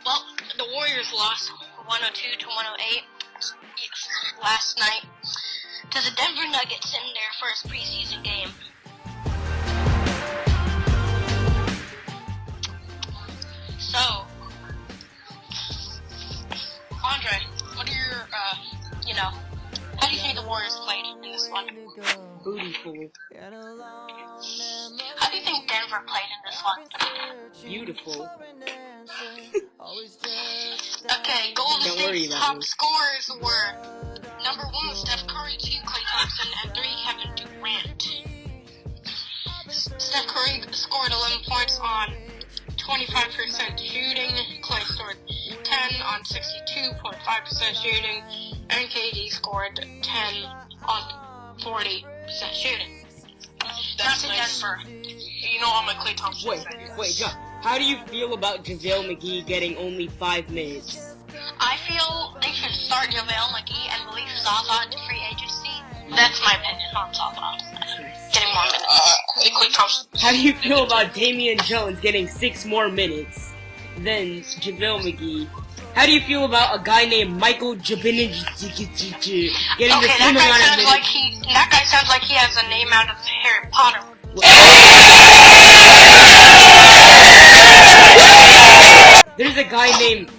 Well, the Warriors lost 102 to 108 last night to the Denver Nuggets in their first preseason game. So, Andre, what are your, how do you think the Warriors played in this one? Beautiful. How do you think Denver played in this one? Beautiful. Okay, Golden State's top scorers were number 1 Steph Curry, 2 Klay Thompson, and 3 Kevin Durant. Steph Curry scored 11 points on 25% shooting, Klay scored 10 on 62.5% shooting, and KD scored 10 on 40% shooting. That's nice. Denver. You know I'm a Klay Thompson fan. Wait, John. How do you feel about JaVale McGee getting only 5 minutes? I feel they should start JaVale McGee and release Zaza into free agency. That's my opinion on Zaza. Getting more minutes. Klay Thompson. How do you feel about Damian Jones getting 6 more minutes than JaVale McGee? How do you feel about a guy named Michael Jabinich getting the same amount of minutes? That guy sounds like he has a name out of Harry Potter. There's a guy named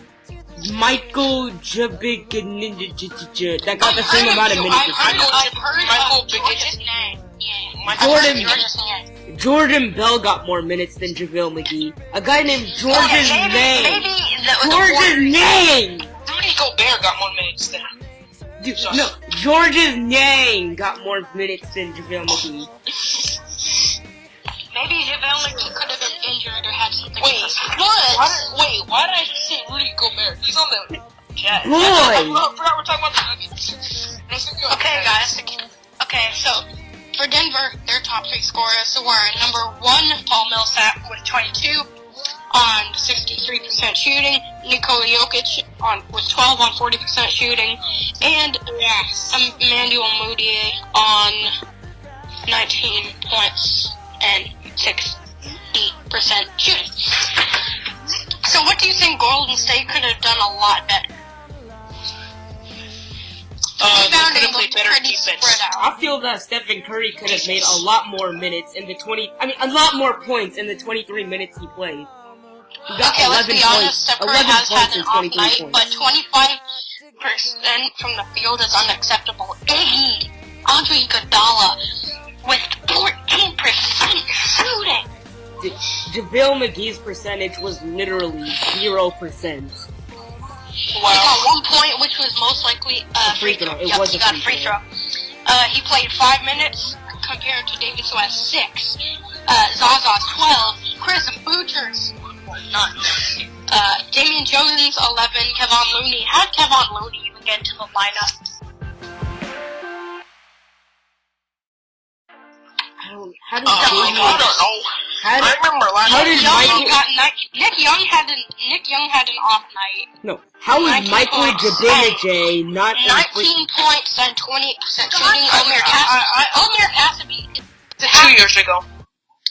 Michael Jabinich that got the same amount of minutes. I've heard Michael George's name. Jordan Bell got more minutes than JaVale McGee. A guy named George's name. George's name! Rudy Gobert got more minutes than him. No, George's name got more minutes than JaVale McGee. Maybe JaVale McGee could have been injured or had something. Why did I say Rudy Gobert? He's on the Jazz. Boy! I forgot we're talking about the Nuggets. Okay, guys. Okay, so for Denver, their top 3 scorers were number 1, Paul Millsap with 22 on 63% shooting, Nikola Jokic with 12 on 40% shooting, and Emmanuel Mudiay on 19 points and 60% shooting. So what do you think Golden State could have done a lot better? They could have played better defense. I feel that Stephen Curry could have made a lot more minutes in the a lot more points in the 23 minutes he played. He got 11 let's be honest, Steph Curry has had an off night, points. but 25% from the field is unacceptable. Andre Iguodala with 14% shooting. JaVale McGee's percentage was literally 0%. He got 1 point, which was most likely free throw. He got a free throw. He played 5 minutes compared to Davis, who has 6. Zaza's 12. Chris Boucher's 9. Damian Jones 11. Kevon Looney. How did Kevon Looney even get into the lineup? I don't know. I remember last Nick Young had an off night. No. How is Michael Jabinich not 19 points and 20% shooting? Omer Cassidy. 2 years ago.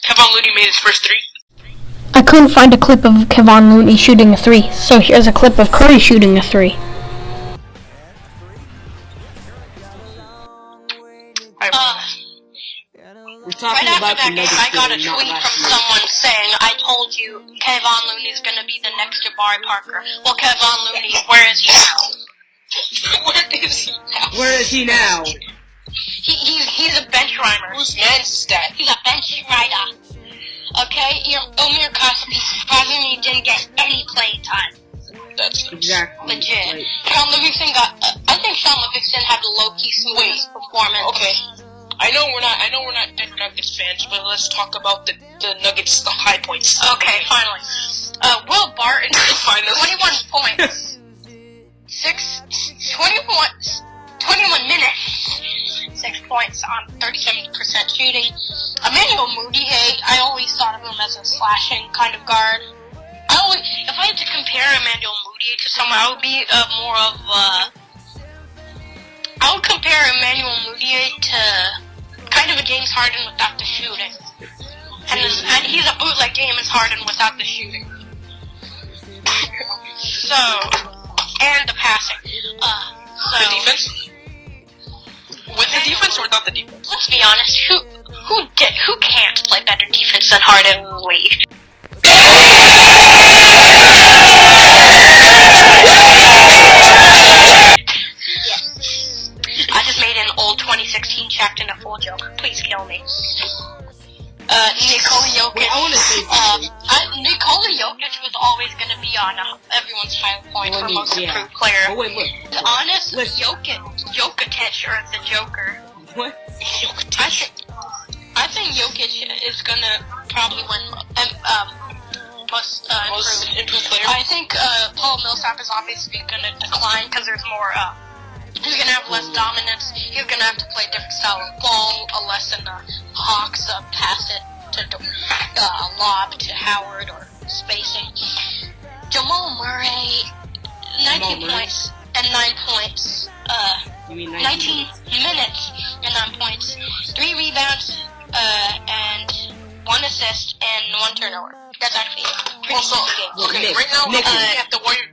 Kevon Looney made his first 3. I couldn't find a clip of Kevon Looney shooting a 3, so here's a clip of Curry shooting a 3. We're talking right about after that game, I got a not tweet last from year. someone saying, I told you Kevon Looney's going to be the next Jabari Parker. Well, Kevon Looney, where is he now? Where is he now? He's a bench rider. Whose man's is that? He's a bench rider. Okay? Omer Cassidy surprisingly didn't get any playing time. That's exactly legit. right. Sean Livingston I think Sean Livingston had a low-key smooth performance. Okay. I know we're not Denver Nuggets fans, but let's talk about the Nuggets, the high points. Okay, finally. Will Barton, 21 points. 21 minutes. 6 points on 37% shooting. Emmanuel Mudiay, I always thought of him as a slashing kind of guard. If I had to compare Emmanuel Mudiay to someone, I would be I would compare Emmanuel Mudiay to kind of a James Harden without the shooting. And he's a bootleg James Harden without the shooting. So, and the passing. The defense? With the defense or without the defense? Let's be honest. Who can't play better defense than Harden in the league? I just made an old 2016 check in a full joke. Please kill me. Nikola Jokic. Wait, I want to say something. Nikola Jokic was always going to be on everyone's high point for most improved player. Oh, wait, look. To be honest, Listen. Jokic or the Joker. What? I think Jokic is going to probably win most improved player. I think Paul Millsap is obviously going to decline because there's more. He's going to have less dominance. He's going to have to play a different style of ball, less in the Hawks, pass it to lob to Howard or spacing. Jamal Murray, 19 points and 9 points. You mean 19 minutes and 9 points. 3 rebounds and 1 assist and 1 turnover. That's actually a pretty good game. Okay, right now, at the Warriors.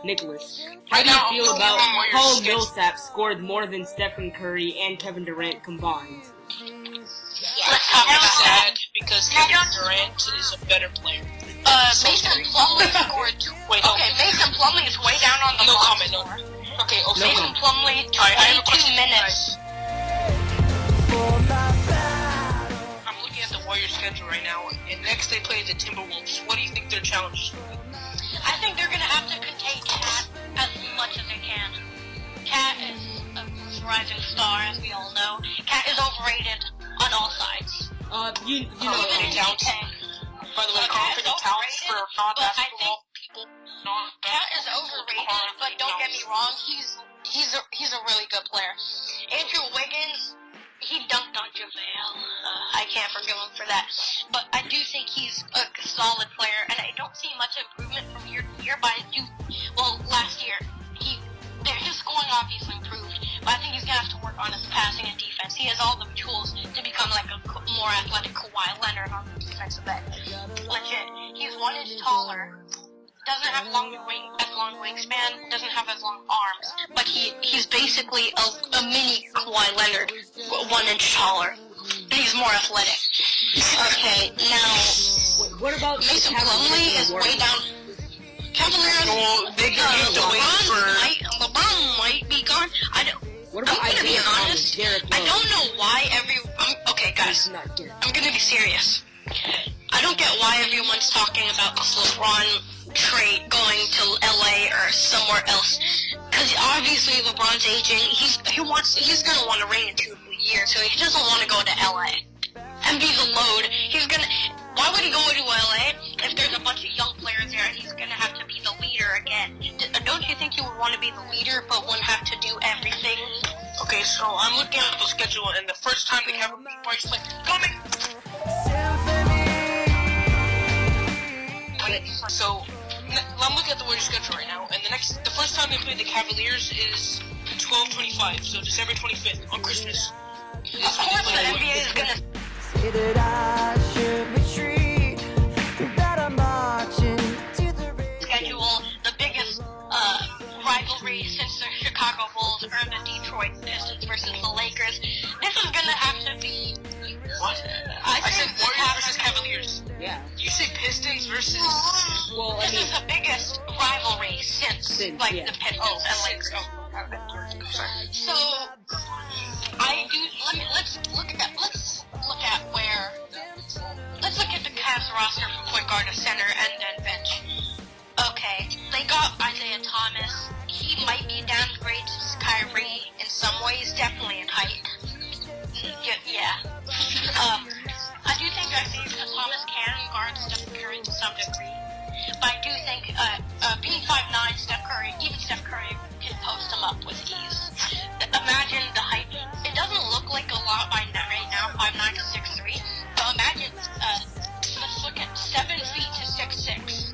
Nicholas, how do you feel about Paul Millsap scored more than Stephen Curry and Kevin Durant combined? Let's talk about Sad because Kevin Durant is a better player. Mason Plumlee scored. Mason Plumlee is way down on the No box comment, no. score. Okay. Mason Plumlee, 22 minutes. I'm looking at the Warriors schedule right now, and next they play the Timberwolves. What do you think their challenge is? I think they're gonna have to contain Cat as much as they can. Cat is a rising star, as we all know. Cat is overrated on all sides. You know, Carl Towns. By the way, Carl Towns for non-basketball people. Cat is overrated, but don't get me wrong, he's a really good player. Andrew Wiggins, he dunked on JaVale. I can't forgive him for that. But I do think he's a solid player, and I don't see much improvement from year to year, but I do. Well, last year, his scoring obviously improved, but I think he's going to have to work on his passing and defense. He has all the tools to become like a more athletic Kawhi Leonard on the defensive end. Legit. He's 1 inch taller. Doesn't have long wingspan, doesn't have as long arms, but he's basically a mini Kawhi Leonard, 1 inch taller. And he's more athletic. Okay, now what about Mason Plumlee is way down. Cavaliers. LeBron might be gone. What about I'm gonna be honest. I don't know why okay, guys. I'm gonna be serious. I don't get why everyone's talking about this LeBron trade going to LA or somewhere else. Because obviously LeBron's aging. He's gonna want to reign in 2 years, so he doesn't want to go to LA and be the load. Why would he go to LA if there's a bunch of young players there and he's gonna have to be the leader again? Don't you think he would want to be the leader but wouldn't have to do everything? Okay, so I'm looking at the schedule, and the first time they have a Warriors play coming. So I'm looking at the Warriors schedule right now, and the first time they play the Cavaliers is 12/25, so December 25th on Christmas. Of course, the NBA is gonna. Schedule the biggest rivalry since the Chicago Bulls or the Detroit Pistons versus the Lakers. This is gonna have to be. What? I said Warriors versus Cavaliers. Yeah. You say Pistons versus. Well, this is the biggest rivalry since the Pistons and Lakers. So let's look at the Cavs roster from point guard to center and then bench. Okay, they got Isaiah Thomas. He might be a downgrade to Kyrie in some ways, definitely in height. Yeah. I do think Isaiah Thomas can guard Steph Curry to some degree. But I do think being 5'9", Steph Curry can post him up with ease. Imagine the height. It doesn't look like a lot right now, 5'9" to 6'3". But imagine, let's look at 7 feet to 6'6".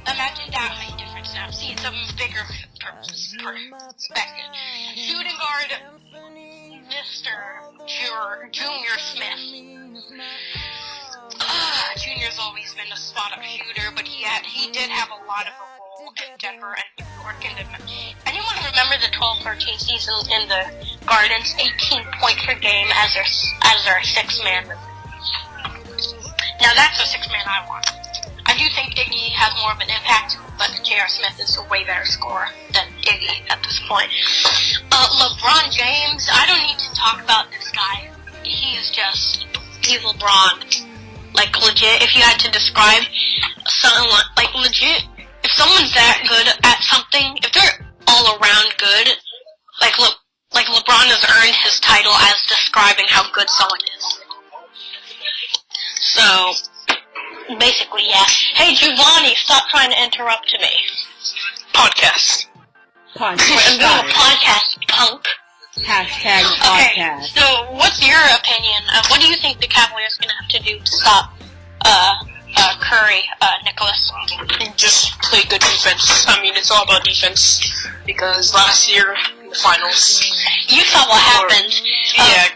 Imagine that height difference now. See, it's a bigger perspective. Shooting guard, Mr. Junior Smith. Junior's always been a spot-up shooter, but he did have a lot of a role and Denver and New York. Anyone remember the 12-13 season in the Gardens? 18 points per game as their six-man. Now that's a six-man I want. I do think Iggy has more of an impact, but J.R. Smith is a way better scorer than Iggy at this point. LeBron James, I don't need to talk about this guy. He's LeBron. Like, legit, if you had to describe someone, like, legit, if someone's that good at something, if they're all around good, like LeBron has earned his title as describing how good someone is. So, basically, yeah. Hey, Giovanni, stop trying to interrupt me. Podcast. I'm doing a podcast, punk. Hashtag Okay, podcast. so what's your opinion? What do you think the Cavaliers are going to have to do to stop Curry, Nicholas? Just play good defense. I mean, it's all about defense. Because last year, in the finals... You saw what happened.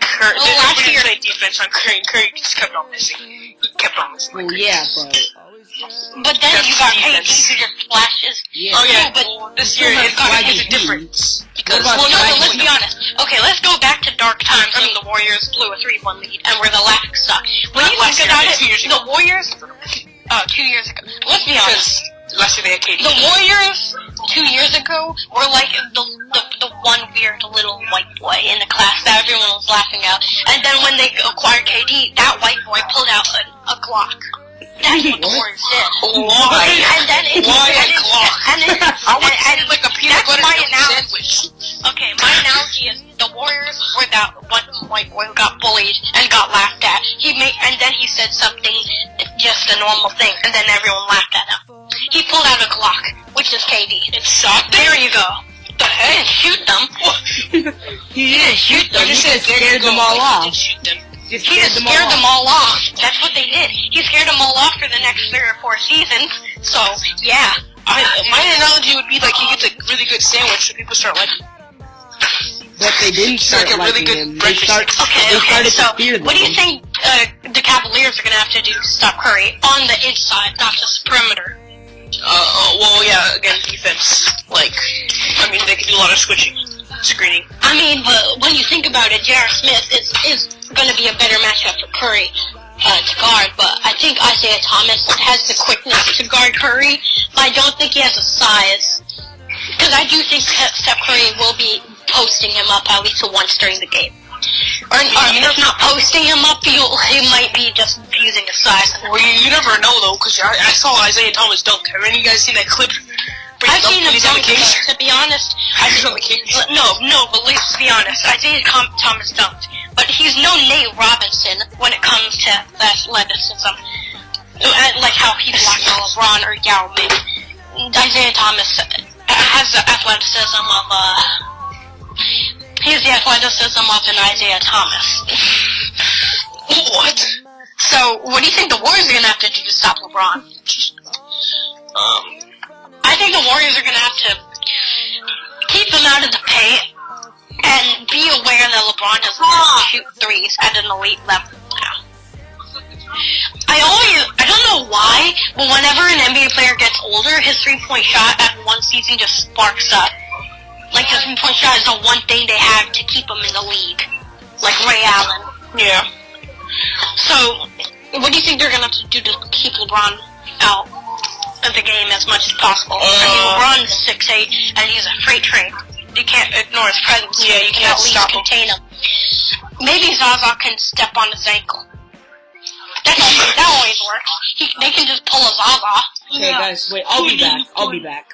Curry... last year... played defense on Curry, and Curry just kept on missing. He kept on missing. Well, yeah, But then you got KD who just flashes. Yeah. Oh, yeah, but this year it got a difference. Because, but let's be honest. Okay, let's go back to dark times when the Warriors blew a 3-1 lead and were the laughing stock. When you think about it, the Warriors... 2 years ago. Let's be honest. Last year they had KD. The Warriors 2 years ago were like the one weird little white boy in the class that everyone was laughing at. And then when they acquired KD, that white boy pulled out a Glock. That's what the Warriors did. Why? And then Why a Glock? I would say like a peanut that's butter my and analogy. sandwich. Okay, my analogy is the Warriors were that one white boy who got bullied and got laughed at. And then he said something, just a normal thing, and then everyone laughed at him. He pulled out a Glock, which is KD. It sucked. There you go. The heck? He didn't shoot them. He didn't shoot them. He just scared them all off. Shoot them. He just scared them all off. That's what they did. He scared them all off for the next 3 or 4 seasons. So, yeah. My analogy would be like he gets a really good sandwich, so people start liking him. But they didn't start Like a really liking good him. They breakfast. started So, to fear them. what do you think the Cavaliers are going to have to do to stop Curry on the inside, not just perimeter? Well, yeah, again, defense. Like, I mean, they can do a lot of screening. I mean, but when you think about it, J.R. Smith is going to be a better matchup for Curry to guard, but I think Isaiah Thomas has the quickness to guard Curry, but I don't think he has the size. Because I do think Steph Curry will be posting him up at least once during the game. Or if not posting him up, he might be just using his size. Well, you never know, though, because I saw Isaiah Thomas dunk. Have any of you guys seen that clip? I've seen him dunk, to be honest. No, but let's be honest. Isaiah Thomas dunked. But he's no Nate Robinson when it comes to athleticism. Like how he blocked LeBron or Yao Ming. Isaiah Thomas has the athleticism of, he has the athleticism of an Isaiah Thomas. What? So, what do you think the Warriors are going to have to do to stop LeBron? I think the Warriors are going to have to keep him out of the paint and be aware that LeBron doesn't shoot threes at an elite level now. I don't know why, but whenever an NBA player gets older, his three-point shot at one season just sparks up. Like, his three-point shot is the one thing they have to keep him in the league. Like Ray Allen. Yeah. So, what do you think they're going to have to do to keep LeBron out of the game as much as possible? I mean, LeBron's 6'8", and he's a freight train. You can't ignore his presence. Yeah, you can't at least stop him. contain him. Maybe Zaza can step on his ankle. That always works. They can just pull a Zaza. Okay, guys, wait, I'll be back.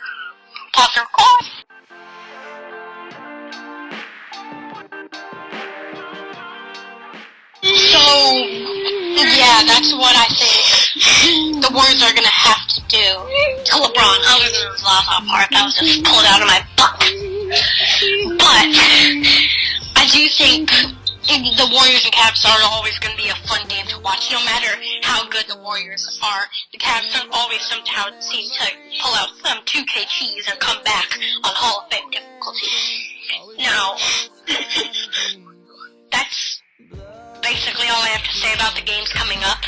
Pause your call. So, yeah, that's what I think the Warriors are going to have to do to LeBron, other than the Zaza part. That was just pulled out of my butt. But, I do think the Warriors and Cavs are always going to be a fun game to watch. No matter how good the Warriors are, the Cavs always somehow seem to pull out some 2K cheese and come back on Hall of Fame difficulty. Now, that's basically all I have to say about the games coming up.